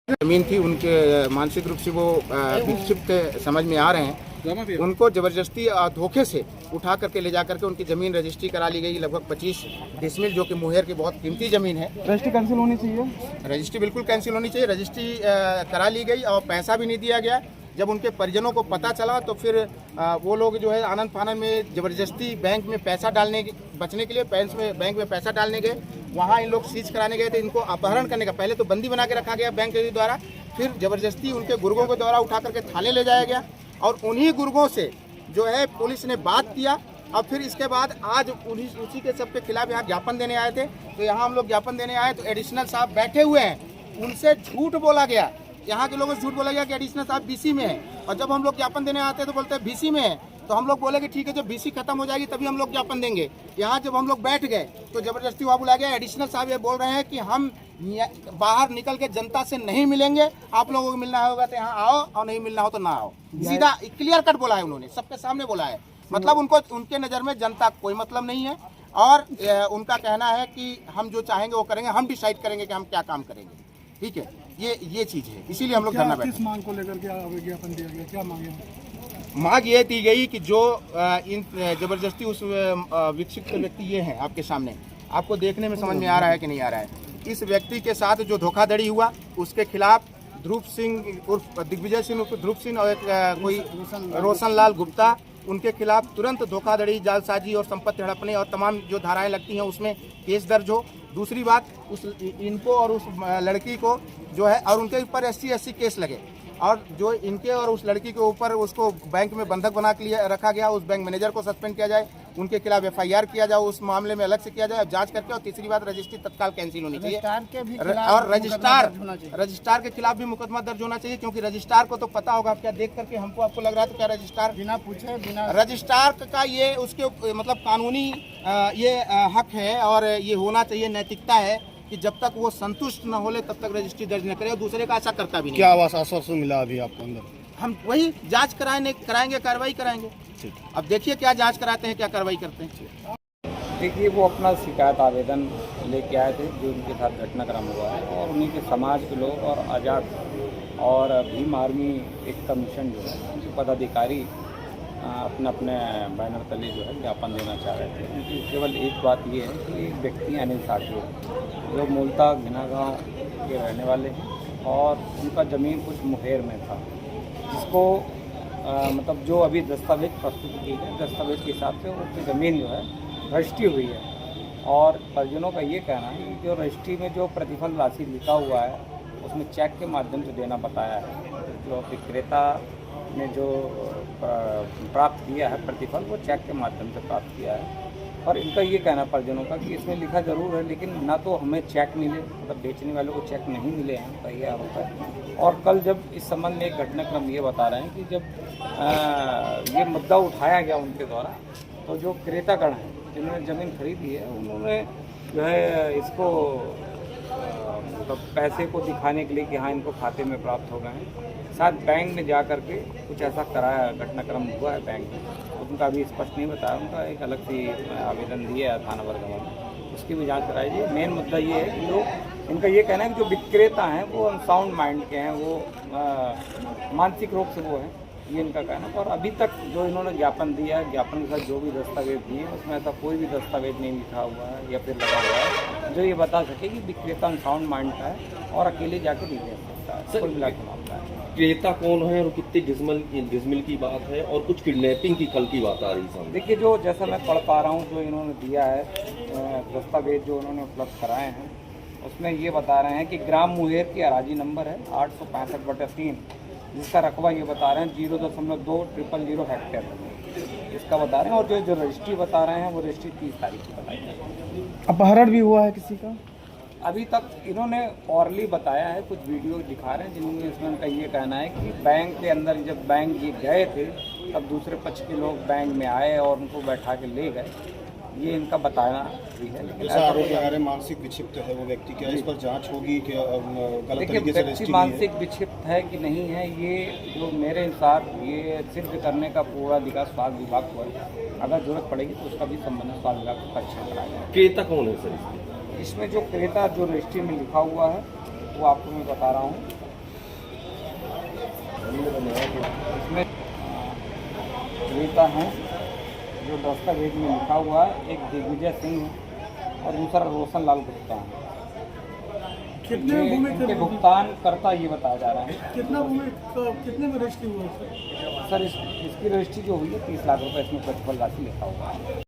जमीन थी, उनके मानसिक रूप से वो विक्षिप्त समझ में आ रहे हैं। उनको जबरदस्ती धोखे से उठा करके ले जा करके उनकी जमीन रजिस्ट्री करा ली गई, लगभग 25 डिसमिल, जो कि मुंगेर की बहुत कीमती जमीन है। रजिस्ट्री कैंसिल होनी चाहिए। रजिस्ट्री बिल्कुल कैंसिल होनी चाहिए। रजिस्ट्री करा ली गई और पैसा भी नहीं दिया गया। जब उनके परिजनों को पता चला तो फिर वो लोग जो है आनंद फानन में जबरदस्ती बैंक में पैसा डालने बचने के लिए बैंक में पैसा डालने गए। वहाँ इन लोग सीज कराने गए थे। इनको अपहरण करने का पहले तो बंदी बना के रखा गया बैंक के द्वारा, फिर जबरदस्ती उनके गुर्गों के द्वारा उठा करके थाने ले जाया गया और उन्हीं गुर्गों से जो है पुलिस ने बात किया। और फिर इसके बाद आज उसी के सबके खिलाफ यहाँ ज्ञापन देने आए थे। तो यहाँ हम लोग ज्ञापन देने आए तो एडिशनल साहब बैठे हुए हैं, उनसे झूठ बोला गया। यहाँ के लोगों से झूठ बोला गया कि एडिशनल साहब बीसी में है, और जब हम लोग ज्ञापन देने आते हैं तो बोलते हैं बीसी में है। तो हम लोग बोले कि ठीक है, जब बीसी खत्म हो जाएगी तभी हम लोग ज्ञापन देंगे। यहाँ जब हम लोग बैठ गए तो जबरदस्ती वहाँ बुलाया गया। एडिशनल साहब ये बोल रहे हैं कि हम बाहर निकल के जनता से नहीं मिलेंगे, आप लोगों को मिलना होगा तो यहाँ आओ और नहीं मिलना हो तो ना आओ। सीधा क्लियर कट बोला है उन्होंने, सबके सामने बोला है। मतलब उनको, उनके नज़र में जनता कोई मतलब नहीं है और उनका कहना है कि हम जो चाहेंगे वो करेंगे, हम डिसाइड करेंगे कि हम क्या काम करेंगे। ठीक है, ये चीज़ है, इसीलिए हम लोग धरना बैठे। किस मांग को लेकर क्या ज्ञापन दिया गया, क्या मांगे? मांग ये दी गई कि जो इन जबरदस्ती उस विक्षिप्त व्यक्ति ये हैं आपके सामने, आपको देखने में समझ में आ रहा है कि नहीं आ रहा है। इस व्यक्ति के साथ जो धोखाधड़ी हुआ उसके खिलाफ ध्रुव सिंह उर्फ दिग्विजय सिंह उर्फ ध्रुव सिंह और एक कोई रोशन लाल गुप्ता, उनके खिलाफ तुरंत धोखाधड़ी, जालसाजी और संपत्ति हड़पने और तमाम जो धाराएं लगती हैं उसमें केस दर्ज हो। दूसरी बात, उस इनको और उस लड़की को जो है, और उनके ऊपर SC केस लगे, और जो इनके और उस लड़की के ऊपर उसको बैंक में बंधक बना के लिए रखा गया, उस बैंक मैनेजर को सस्पेंड किया जाए, उनके खिलाफ FIR किया जाए, उस मामले में अलग से किया जाए जांच करके। और तीसरी बात, रजिस्ट्री तत्काल कैंसिल होनी चाहिए और रजिस्ट्रार के खिलाफ भी मुकदमा दर्ज होना चाहिए, क्योंकि रजिस्ट्रार को तो पता होगा। क्या देख करके आपको लग रहा है तो क्या रजिस्ट्रार बिना पूछे रजिस्ट्रार का ये उसके मतलब कानूनी ये हक है और ये होना चाहिए, नैतिकता है कि जब तक वो संतुष्ट न होले तब तक रजिस्ट्री दर्ज न करे, और दूसरे का ऐसा करता भी नहीं। क्या आश्वासन मिला अभी आपको अंदर? हम वही जांच कराएंगे, कार्रवाई कराएंगे। अब देखिए क्या जांच कराते हैं, क्या कार्रवाई करते हैं। देखिए, वो अपना शिकायत आवेदन लेके आए थे जो उनके साथ घटनाक्रम हुआ है, और उन्हीं के समाज के लोग और आज़ाद और भीम आर्मी एक कमीशन जो है उनके पदाधिकारी अपने अपने बैनर तले जो है ज्ञापन देना चाह रहे थे। उनकी केवल एक बात ये है कि व्यक्ति अनिल साठे जो मूलतः घिना गाँव के रहने वाले हैं और उनका ज़मीन कुछ मुंगेर में था, जिसको मतलब जो अभी दस्तावेज प्रस्तुत की है, दस्तावेज के हिसाब से उनकी ज़मीन जो है रजिस्ट्री हुई है। और परिजनों का ये कहना है कि जो रजिस्ट्री में जो प्रतिफल राशि लिखा हुआ है उसमें चेक के माध्यम से देना बताया है। जो विक्रेता ने जो प्राप्त किया है प्रतिफल, वो चेक के माध्यम से प्राप्त किया है। और इनका ये कहना परिजनों का कि इसमें लिखा जरूर है, लेकिन ना तो हमें चेक मिले, मतलब बेचने वालों को चेक नहीं मिले हैं, तो ये आरोप है। और कल जब इस संबंध में एक घटनाक्रम ये बता रहे हैं कि जब ये मुद्दा उठाया गया उनके द्वारा, तो जो क्रेतागण हैं जिन्होंने ज़मीन खरीदी है, उन्होंने जो है इसको मतलब पैसे को दिखाने के लिए कि हाँ इनको खाते में प्राप्त हो गए हैं, शायद बैंक में जा कर के कुछ ऐसा कराया, घटनाक्रम हुआ है बैंक में। उनका अभी स्पष्ट नहीं बताया, उनका एक अलग सी आवेदन दिया है थाना वर्गमा में, उसकी भी जांच कराई जाए। मेन मुद्दा ये है कि लोग, इनका ये कहना है कि जो विक्रेता हैं वो अनसाउंड माइंड के हैं, वो मानसिक रोग से वो हैं, ये इनका कहना है। और अभी तक जो इन्होंने ज्ञापन दिया है, ज्ञापन के साथ जो भी दस्तावेज दिए उसमें ऐसा कोई भी दस्तावेज नहीं लिखा हुआ है या फिर लगा हुआ है जो ये बता सके कि विक्रेता अनसाउंड माइंड का है और अकेले जाके नहीं दे सकता है। कुल मिला के मामला है। क्रेता कौन है और कितने डिसमिल की बात है, और कुछ किडनैपिंग की कल की बात आ रही है? देखिए, जो जैसा मैं पढ़ पा रहा हूँ, जो इन्होंने दिया है दस्तावेज जो उन्होंने उपलब्ध कराए हैं, उसमें ये बता रहे हैं कि ग्राम मुंगेर की अराजी नंबर है 865/3, जिसका रकबा ये बता रहे हैं 0.2000 हेक्टेयर इसका बता रहे हैं। और जो रजिस्ट्री बता रहे हैं वो रजिस्ट्री 30 तारीख की बताई है। अपहरण भी हुआ है किसी का? अभी तक इन्होंने ऑरली बताया है, कुछ वीडियो दिखा रहे हैं जिनमें इसमें उनका ये कहना है कि बैंक के अंदर जब बैंक ये गए थे तब दूसरे पक्ष के लोग बैंक में आए और उनको बैठा के ले गए, ये इनका बताना भी है। लेकिन मानसिक विक्षिप्त है वो व्यक्ति, क्या इस पर जांच होगी कि गलत देखिए, तरीके से व्यक्ति मानसिक विक्षिप्त है कि नहीं है, ये जो मेरे अनुसार ये सिद्ध करने का पूरा अधिकार स्वास्थ्य विभाग को है। अगर जरूरत पड़ेगी तो उसका भी संबंधित स्वास्थ्य विभाग को परीक्षण कराएगा। क्रेता कौन है सर? इसमें जो क्रेता जो रजिस्ट्री में लिखा हुआ है वो आपको मैं बता रहा हूँ इसमें क्रेता हैं जो दस्तावेज में लिखा हुआ है, एक दिग्विजय सिंह है और दूसरा रोशन लाल गुप्ता है। कितने ये भूमि इनके भुगतान करता ये बताया जा रहा है। कितना भूमि कितने में रजिस्ट्री हुआ है सर? सर इसकी रजिस्ट्री जो हुई है 30 लाख रुपए, इसमें प्रतिफल राशि लिखा हुआ है।